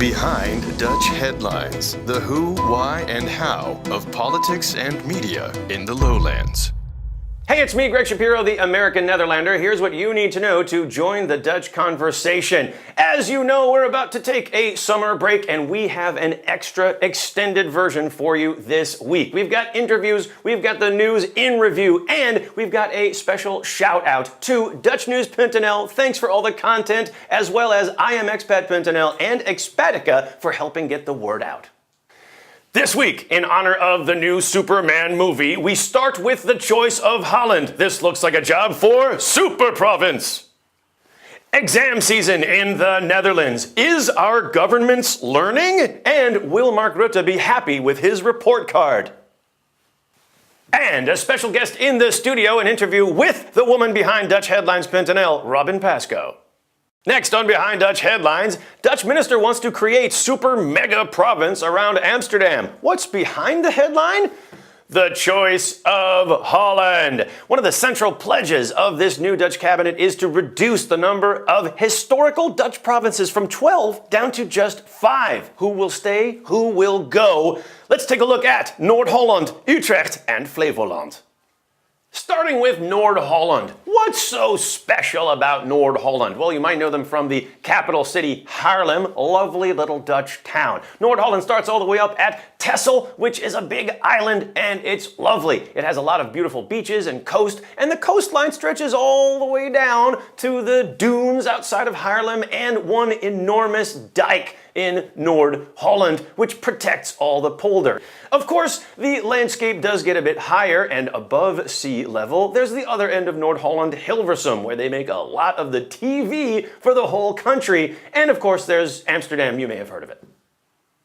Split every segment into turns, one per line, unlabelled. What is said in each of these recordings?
Behind Dutch Headlines, the who, why, and how of politics and media in the lowlands.
Hey, it's me, Greg Shapiro, the American Netherlander. Here's what you need to know to join the Dutch conversation. As you know, we're about to take a summer break, and we have an extra extended version for you this week. We've got interviews, we've got the news in review, and we've got a special shout out to Dutchnews.nl. Thanks for all the content, as well as IamExpat.nl and Expatica for helping get the word out. This week, in honor of the new Superman movie, we start with the choice of Holland. This looks like a job for Super Province. Exam season in the Netherlands. Is our government learning? And will Mark Rutte be happy with his report card? And a special guest in the studio, an interview with the woman behind DutchHeadlines.nl, Robin Pascoe. Next on Behind Dutch Headlines, Dutch minister wants to create super mega province around Amsterdam. What's behind the headline? The choice of Holland. One of the central pledges of this new Dutch cabinet is to reduce the number of historical Dutch provinces from 12 down to just 5. Who will stay? Who will go? Let's take a look at Noord-Holland, Utrecht, and Flevoland. Starting with Noord-Holland. What's so special about Noord-Holland? Well, you might know them from the capital city, Haarlem, lovely little Dutch town. Noord-Holland starts all the way up at Texel, which is a big island, and it's lovely. It has a lot of beautiful beaches and coast, and the coastline stretches all the way down to the dunes outside of Haarlem and one enormous dike in Noord-Holland, which protects all the polder. Of course, the landscape does get a bit higher and above sea level. There's the other end of Noord-Holland, Hilversum, where they make a lot of the TV for the whole country. And of course, there's Amsterdam. You may have heard of it.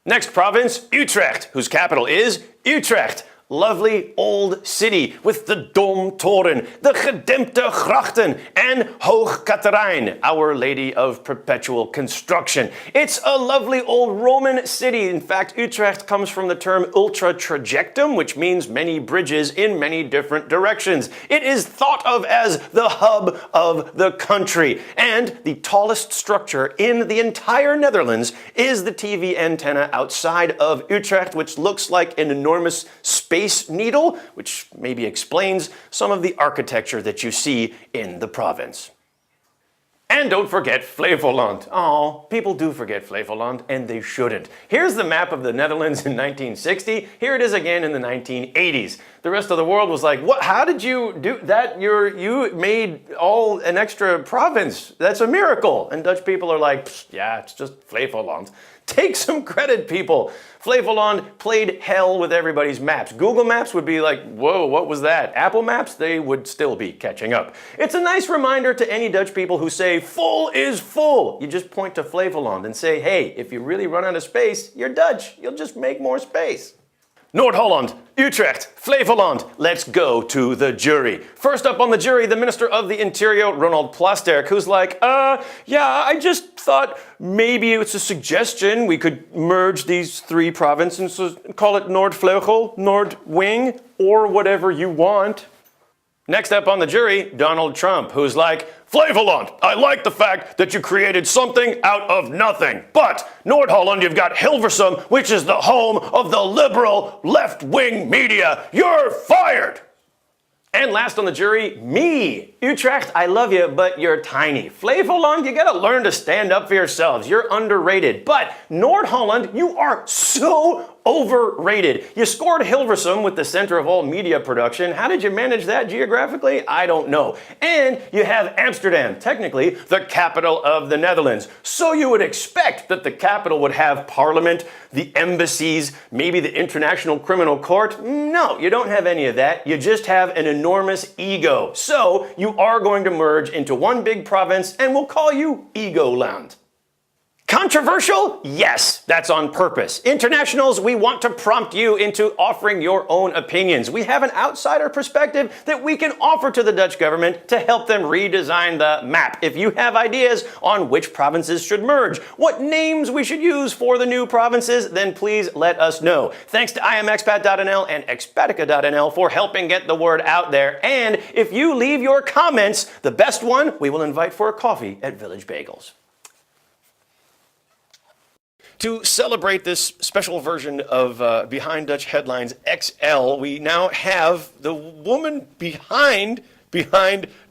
Next province, Utrecht, whose capital is Utrecht. Lovely old city with the Domtoren, the Gedempte Grachten, and Hoog Catharijn, Our Lady of Perpetual Construction. It's a lovely old Roman city. In fact, Utrecht comes from the term ultra trajectum, which means many bridges in many different directions. It is thought of as the hub of the country. And the tallest structure in the entire Netherlands is the TV antenna outside of Utrecht, which looks like an enormous space needle, which maybe explains some of the architecture that you see in the province. And don't forget Flevoland. Oh, people do forget Flevoland, and they shouldn't. Here's the map of the Netherlands in 1960. Here it is again in the 1980s. The rest of the world was like, "What? How did you do that? You made all an extra province. That's a miracle." And Dutch people are like, "Yeah, it's just Flevoland." Take some credit, people. Flevoland played hell with everybody's maps. Google Maps would be like, whoa, what was that? Apple Maps, they would still be catching up. It's a nice reminder to any Dutch people who say, full is full. You just point to Flevoland and say, hey, if you really run out of space, you're Dutch. You'll just make more space. Noord-Holland, Utrecht, Flevoland. Let's go to the jury. First up on the jury, the Minister of the Interior, Ronald Plasterk, who's like, yeah, I just thought maybe it's a suggestion we could merge these 3 provinces and call it Noordvleugel, Noordwing, or whatever you want. Next up on the jury, Donald Trump, who's like, Flevoland, I like the fact that you created something out of nothing. But Noord-Holland, you've got Hilversum, which is the home of the liberal left-wing media. You're fired. And last on the jury, me. Utrecht, I love you, but you're tiny. Flevoland, you gotta learn to stand up for yourselves. You're underrated. But Noord-Holland, you are so overrated. You scored Hilversum with the center of all media production. How did you manage that geographically? I don't know. And you have Amsterdam, technically the capital of the Netherlands. So you would expect that the capital would have parliament, the embassies, maybe the International Criminal Court. No, you don't have any of that. You just have an enormous ego. So you are going to merge into one big province, and we'll call you Egoland. Controversial? Yes, that's on purpose. Internationals, we want to prompt you into offering your own opinions. We have an outsider perspective that we can offer to the Dutch government to help them redesign the map. If you have ideas on which provinces should merge, what names we should use for the new provinces, then please let us know. Thanks to IamExpat.nl and Expatica.nl for helping get the word out there. And if you leave your comments, the best one we will invite for a coffee at Village Bagels. To celebrate this special version of Behind Dutch Headlines XL, we now have the woman behind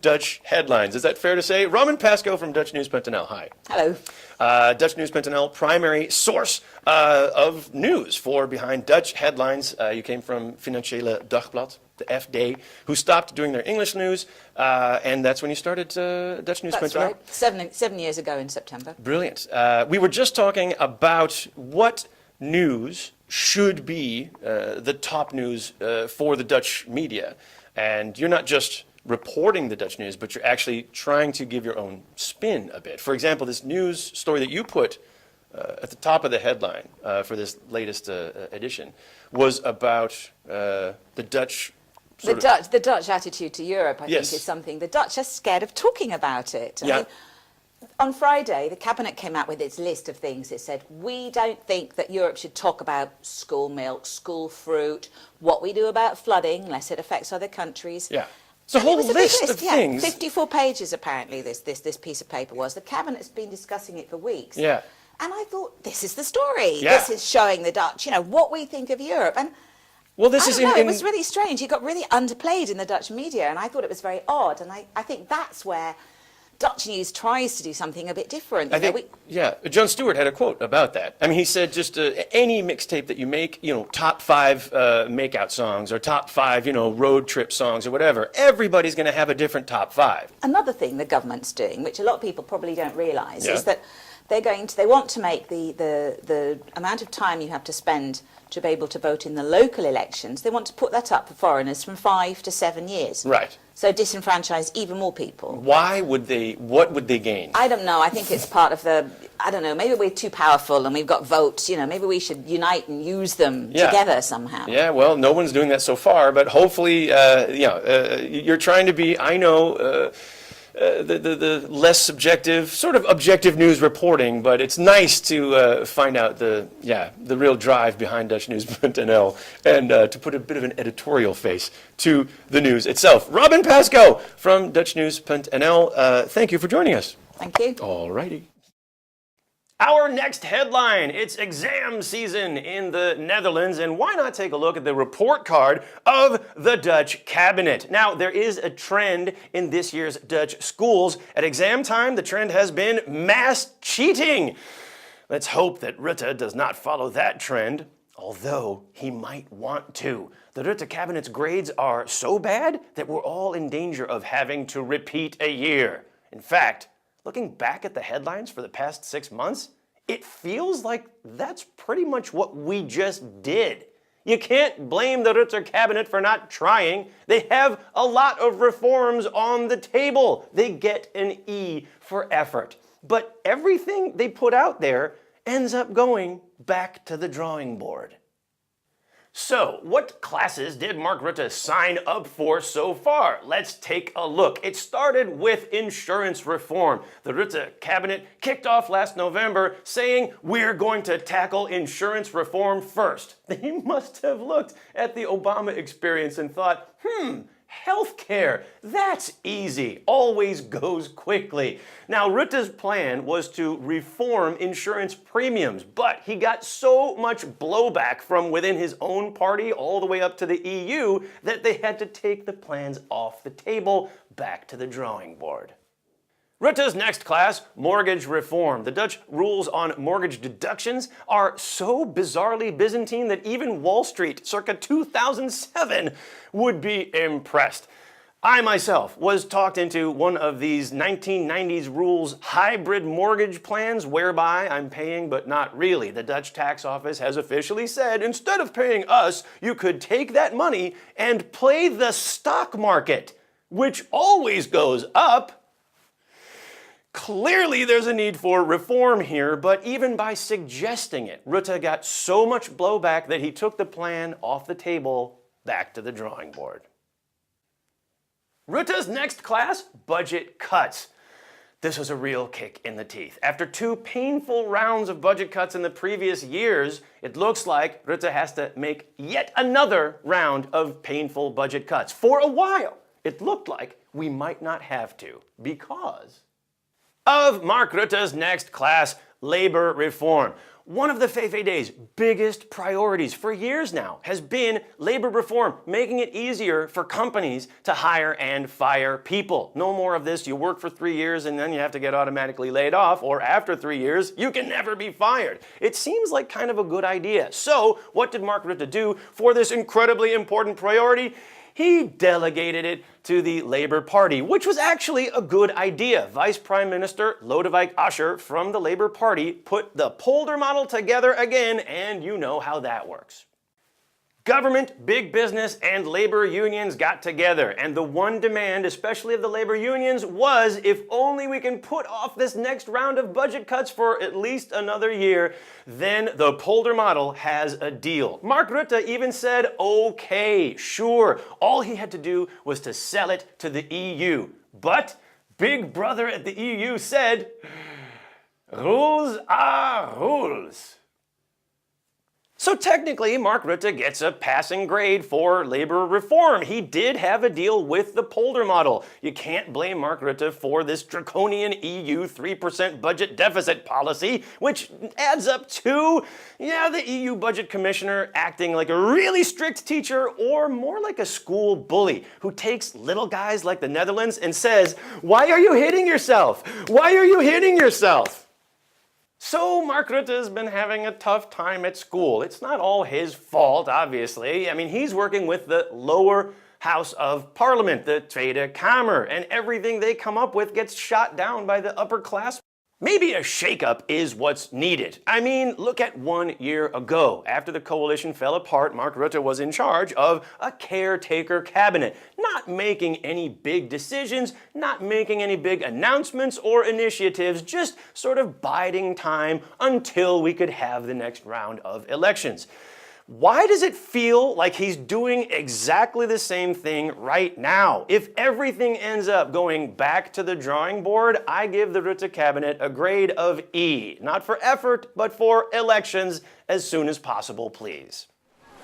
Dutch Headlines. Is that fair to say? Robin Pascoe from Dutchnews.nl. Hi.
Hello.
Dutchnews.nl, primary source of news for Behind Dutch Headlines. You came from Financiële Dagblad, the FD, who stopped doing their English news, and that's when you started Dutchnews.nl.
That's right. 7 years ago in September.
Brilliant. We were just talking about what news should be the top news for the Dutch media. And you're not just reporting the Dutch news, but you're actually trying to give your own spin a bit. For example, this news story that you put at the top of the headline for this latest edition was about the Dutch.
The Dutch attitude to Europe, I
Yes.
think, is something the Dutch are scared of talking about it.
Yeah.
I mean, on Friday, the cabinet came out with its list of things. It said, we don't think that Europe should talk about school milk, school fruit, what we do about flooding, unless it affects other countries.
Yeah. It's a whole
It was a big
list of
yeah,
things.
54 pages, apparently, this piece of paper was. The cabinet's been discussing it for weeks.
Yeah.
And I thought, this is the story.
Yeah.
This is showing the Dutch, what we think of Europe. And
Well, this
I
is
don't know,
in
it was really strange. It got really underplayed in the Dutch media, and I thought it was very odd. And I think that's where Dutch news tries to do something a bit different.
I think, Jon Stewart had a quote about that. I mean, he said just any mixtape that you make, top 5 makeout songs or top 5, road trip songs or whatever, everybody's going to have a different top 5.
Another thing the government's doing, which a lot of people probably don't realise,
Yeah.
is that they want to make the amount of time you have to spend to be able to vote in the local elections, they want to put that up for foreigners from 5 to 7 years.
Right.
So disenfranchise even more people.
What would they gain?
I don't know. I think it's part of maybe we're too powerful and we've got votes, maybe we should unite and use them together somehow.
Yeah, well, no one's doing that so far, but hopefully, you're trying to be, the less subjective, sort of objective news reporting, but it's nice to find out the real drive behind Dutchnews.nl and to put a bit of an editorial face to the news itself. Robin Pascoe from Dutchnews.nl, thank you for joining us.
Thank you.
All righty. Our next headline, it's exam season in the Netherlands, and why not take a look at the report card of the Dutch cabinet? Now, there is a trend in this year's Dutch schools. At exam time, the trend has been mass cheating. Let's hope that Rutte does not follow that trend, although he might want to. The Rutte cabinet's grades are so bad that we're all in danger of having to repeat a year. In fact, looking back at the headlines for the past 6 months, it feels like that's pretty much what we just did. You can't blame the Rutte cabinet for not trying. They have a lot of reforms on the table. They get an E for effort. But everything they put out there ends up going back to the drawing board. So, what classes did Mark Rutte sign up for so far? Let's take a look. It started with insurance reform. The Rutte cabinet kicked off last November saying, we're going to tackle insurance reform first. They must have looked at the Obama experience and thought, healthcare, that's easy, always goes quickly. Now, Rutte's plan was to reform insurance premiums, but he got so much blowback from within his own party all the way up to the EU that they had to take the plans off the table, back to the drawing board. Rutte's next class, mortgage reform. The Dutch rules on mortgage deductions are so bizarrely Byzantine that even Wall Street, circa 2007, would be impressed. I myself was talked into one of these 1990s rules hybrid mortgage plans whereby I'm paying but not really. The Dutch tax office has officially said instead of paying us, you could take that money and play the stock market, which always goes up. Clearly there's a need for reform here, but even by suggesting it, Rutte got so much blowback that he took the plan off the table, back to the drawing board. Rutte's next class, budget cuts. This was a real kick in the teeth. After 2 painful rounds of budget cuts in the previous years, it looks like Rutte has to make yet another round of painful budget cuts. For a while, it looked like we might not have to because of Mark Rutte's next class, labor reform. One of the VVD's biggest priorities for years now has been labor reform, making it easier for companies to hire and fire people. No more of this, you work for 3 years and then you have to get automatically laid off, or after 3 years, you can never be fired. It seems like kind of a good idea. So, what did Mark Rutte do for this incredibly important priority? He delegated it to the Labour Party, which was actually a good idea. Vice Prime Minister Lodewijk Asscher from the Labour Party put the polder model together again, and you know how that works. Government, big business, and labor unions got together, and the one demand, especially of the labor unions, was if only we can put off this next round of budget cuts for at least another year, then the polder model has a deal. Mark Rutte even said, okay, sure, all he had to do was to sell it to the EU. But Big Brother at the EU said, rules are rules. So technically, Mark Rutte gets a passing grade for labor reform. He did have a deal with the polder model. You can't blame Mark Rutte for this draconian EU 3% budget deficit policy, which adds up to, the EU budget commissioner acting like a really strict teacher, or more like a school bully who takes little guys like the Netherlands and says, "Why are you hitting yourself? Why are you hitting yourself?" So Mark Rutte has been having a tough time at school. It's not all his fault, obviously. I mean, he's working with the lower house of parliament, the Tweede Kamer, and everything they come up with gets shot down by the upper class. Maybe a shakeup is what's needed. I mean, look at 1 year ago. After the coalition fell apart, Mark Rutte was in charge of a caretaker cabinet, not making any big decisions, not making any big announcements or initiatives, just sort of biding time until we could have the next round of elections. Why does it feel like he's doing exactly the same thing right now? If everything ends up going back to the drawing board, I give the Rutte cabinet a grade of E. Not for effort, but for elections as soon as possible, please.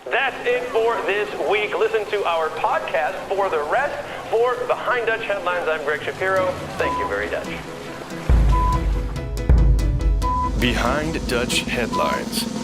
That's it for this week. Listen to our podcast for the rest. For Behind Dutch Headlines, I'm Greg Shapiro. Thank you very much.
Behind Dutch Headlines.